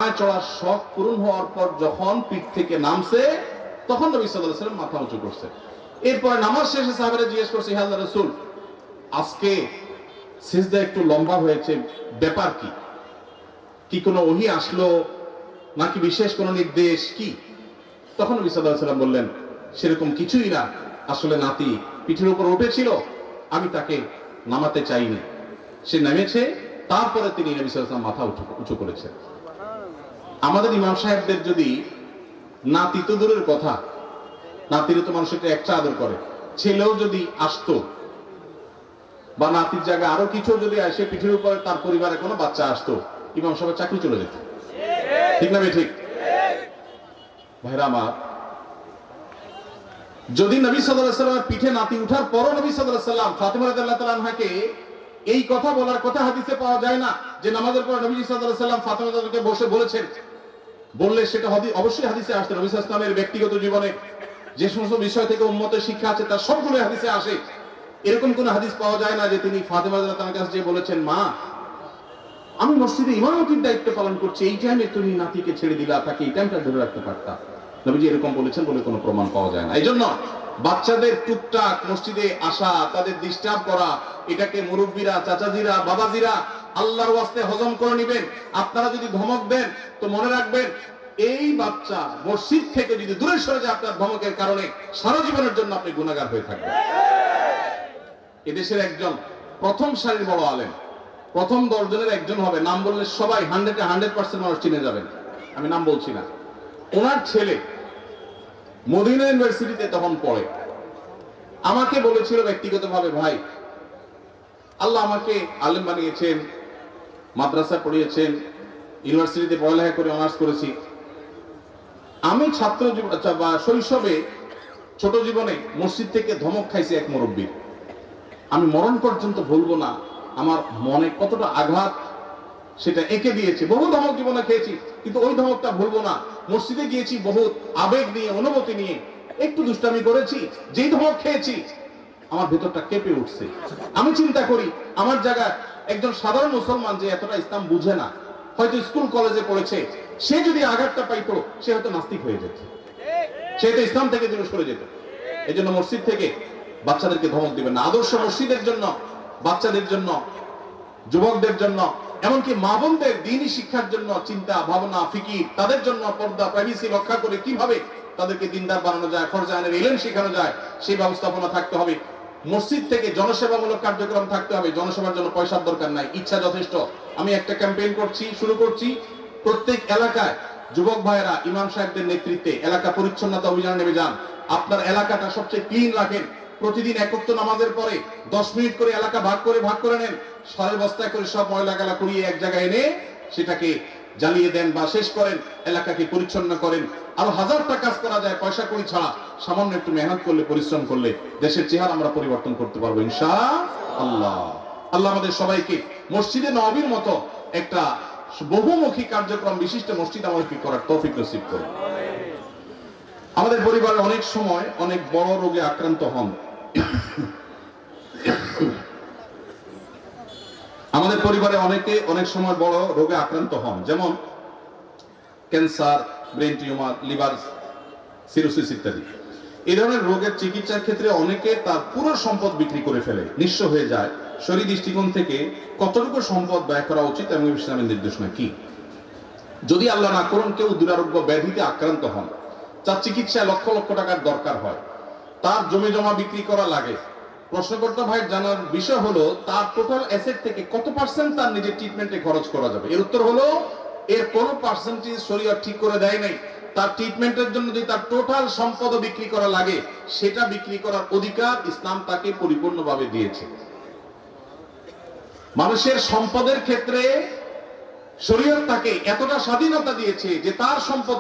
ডানায় চড়ার শখ পূরণ হওয়ার পর যখন পিঠ থেকে নামছে, তখন নবী সাল্লাল্লাহু আলাইহি ওয়াসাল্লাম মাথা উঁচু করছে। এরপর নামাজ শেষে সাহাবারা জিজ্ঞেস করছে, হে আল্লাহর রাসূল, আজকে সিজদা একটু লম্বা হয়েছে, ব্যাপার কি? কি কোনো ওহী আসলো নাকি বিশেষ কোনো নির্দেশ কি? তখন নবী সাল্লাল্লাহু আলাইহি ওয়াসাল্লাম বললেন, সেরকম কিছুই না, আসলে নাতি পিঠের উপর উঠেছিল, আমি তাকে নামাতে চাইনি, সে নেমেছে, তারপরে তিনি নবী সাল্লাল্লাহু আলাইহি ওয়াসাল্লাম মাথা উঁচু করেছেন। আমাদের ইমাম সাহেবদের যদি নাতি তো দূরের কথা, নাতির তো মানুষ একটা আদর করে, ছেলেও যদি আসতো বা নাতির জায়গায় আরো কিছু যদি আসে, পিঠের উপরে তার পরিবারে কোনো বাচ্চা আসতো, ইমাম সাহেবের চাকরি চলে যেত। ঠিক না? ঠিক ভাইরা আমার, যদি নবী সাল্লাল্লাহু আলাইহি ওয়াসাল্লামের পিঠে নাতি উঠার পরও নবী সাল্লাল্লাহু আলাইহি ওয়াসাল্লাম ফাতিমা রাদিয়াল্লাহু তাআলা আনহাকে এই কথা বলার কথা হাদিসে পাওয়া যায় না যে নামাজের পর নবী সাল্লাল্লাহু আলাইহি ওয়াসাল্লাম ফাতিমা রাদিয়াল্লাহু বসে বলেছেন, বললে সেটা অবশ্যই হাদিসে আসছে। নবী সাল্লাল্লাহু আলাইহি ওয়াসাল্লামের ব্যক্তিগত জীবনে যে সমস্ত বিষয় থেকে উম্মতের শিক্ষা আছে তার সবগুলো হাদিসে আসে। এরকম কোন হাদিস পাওয়া যায় না যে তিনি ফাতিমা রাদিয়াল্লাহু তাআলার কাছে যে বলেছেন, মা, আমি মসজিদে ইমামতির দায়িত্ব পালন করছি, এই টাইমে তুমি নাতিকে ছেড়ে দিলা, তাকে এই টাইমটা ধরে রাখতে পারতা। নবীজি এরকম বলেছেন বলে কোনো প্রমাণ পাওয়া যায় না। এই জন্য বাচ্চাদের টুকটাক মসজিদে আসা, তাদের ডিস্টার্ব করা, এটাকে মুরব্বীরা, চাচাজিরা, বাবাজিরা আল্লাহর ওয়াস্তে হজম করে নেবেন। আপনারা যদি ধমক দেন তো মনে রাখবেন, এই বাচ্চা মসজিদ থেকে যদি দূরে সরে যায় আপনার ধমকের কারণে, সারা জীবনের জন্য আপনি গুনাহগার হয়ে থাকবেন। এদেশের একজন প্রথম সারির বড় আলেম, প্রথম 10 জনের একজন হবে, নাম বললে সবাই 100% মানুষ চিনে যাবেন, আমি নাম বলছি না। ওনার ছেলে মদিনা ইউনিভার্সিটিতে তখন পড়ে, আমাকে বলেছিল ব্যক্তিগতভাবে, ভাই, আল্লাহ আমাকে আলেম বানিয়েছেন, মাদ্রাসা পড়িয়েছেন, ইউনিভার্সিটিতে পড়ালেখা করে অনার্স করেছি, আমি ছাত্র বা শৈশবে ছোট জীবনে মসজিদ থেকে ধমক খাইছি এক মুরব্বীর, আমি মরণ পর্যন্ত ভুলবো না। আমার মনে কতটা আঘাত সেটা এঁকে দিয়েছে। বহু ধমক জীবনে খেয়েছি, কিন্তু ওই ধমকটা ভুলবো না। মসজিদে গিয়েছি বহুত আবেগ নিয়ে, অনুভূতি নিয়ে, একটু দুষ্টামি করেছি, যেই ধমক খেয়েছি আমার ভেতরটা কেঁপে উঠছে। আমি চিন্তা করি, আমার জায়গায় একজন সাধারণ মুসলমান যে এতটা ইসলাম বুঝে না, হয়তো স্কুল কলেজে পড়েছে, সে যদি আঘাতটা পাইতো সে হয়তো নাস্তিক হয়ে যেত, সে তো ইসলাম থেকে দূরে সরে যেত। এই জন্য মসজিদ থেকে বাচ্চাদেরকে ধমক দিবেন না। আদর্শ মসজিদের জন্য, বাচ্চাদের জন্য, যুবকদের জন্য, এমনকি মা বোনদের দ্বীনি শিক্ষার জন্য চিন্তা ভাবনা, ফিকির, তাদের জন্য পর্দা, প্রাইভেসি রক্ষা করে কিভাবে তাদেরকে দিনদার বানানো যায়, ফরজে আইনের ইলম শেখানো যায়, সেই ব্যবস্থাপনা থাকতে হবে। মসজিদ থেকে জনসেবামূলক কার্যক্রম থাকতে হবে। জনসেবার জন্য পয়সার দরকার নাই, ইচ্ছা যথেষ্ট। আমি একটা ক্যাম্পেইন শুরু করছি, প্রত্যেক এলাকায় যুবক ভাইয়েরা ইমাম সাহেবদের নেতৃত্বে এলাকা পরিচ্ছন্নতা অভিযানে নেমে যান। আপনার এলাকাটা সবচেয়ে ক্লিন রাখেন। প্রতিদিন একত্র নামাজের পরে 10 মিনিট করে এলাকা ভাগ করে নেন, সারের বস্তায় করে সব ময়লা গালা কুড়িয়ে এক জায়গায় এনে সেটাকে জ্বালিয়ে দেন বা শেষ করেন, এলাকাকে পরিচ্ছন্ন করেন। আরো হাজারটা কাজ করা যায় পয়সা কড়ি ছাড়া। সামান্য একটু মেহনত করলে, পরিশ্রম করলে দেশের চেহারা আমরা পরিবর্তন করতে পারবো ইনশাআল্লাহ। আল্লাহ আমাদের সবাইকে মসজিদে নববীর মতো একটা বহুমুখী কার্যক্রম বিশিষ্ট মসজিদ আমাদেরকে করার তৌফিক নসিব করুন। আমাদের পরিবারে অনেক সময় অনেক বড় রোগে আক্রান্ত হন। আমাদের পরিবারে অনেকে অনেক সময় বড় রোগে আক্রান্ত হন, যেমন cancer, brain tumour, liver cirrhosis ইত্যাদি। এই ধরনের রোগের চিকিৎসার ক্ষেত্রে অনেকে তার পুরো সম্পদ বিক্রি করে ফেলে, নিঃস্ব হয়ে যায়। শরীর দৃষ্টিকোণ থেকে কতটুকু সম্পদ ব্যয় করা উচিত এবং ইসলামের নির্দেশনা কি? যদি আল্লাহ না করুন কেউ দুরারোগ্য ব্যাধিতে আক্রান্ত হন, তার চিকিৎসায় লক্ষ লক্ষ টাকার দরকার হয়, তার জমি জমা বিক্রি করা লাগে, প্রশ্নকর্তা ভাই জানার বিষয় হলো তার টোটাল অ্যাসেট থেকে কত পার্সেন্ট তার নিজের ট্রিটমেন্টে খরচ করা যাবে? এর উত্তর হলো এর কোনো পার্সেন্টেজ শরীয়ত ঠিক করে দেয় নাই। তার ট্রিটমেন্টের জন্য যদি তার টোটাল সম্পদ বিক্রি করা লাগে, সেটা বিক্রি করার অধিকার ইসলাম তাকে পরিপূর্ণভাবে দিয়েছে। মানুষের সম্পদের ক্ষেত্রে শরীয়ত তাকে এতটা স্বাধীনতা দিয়েছে যে তার সম্পদ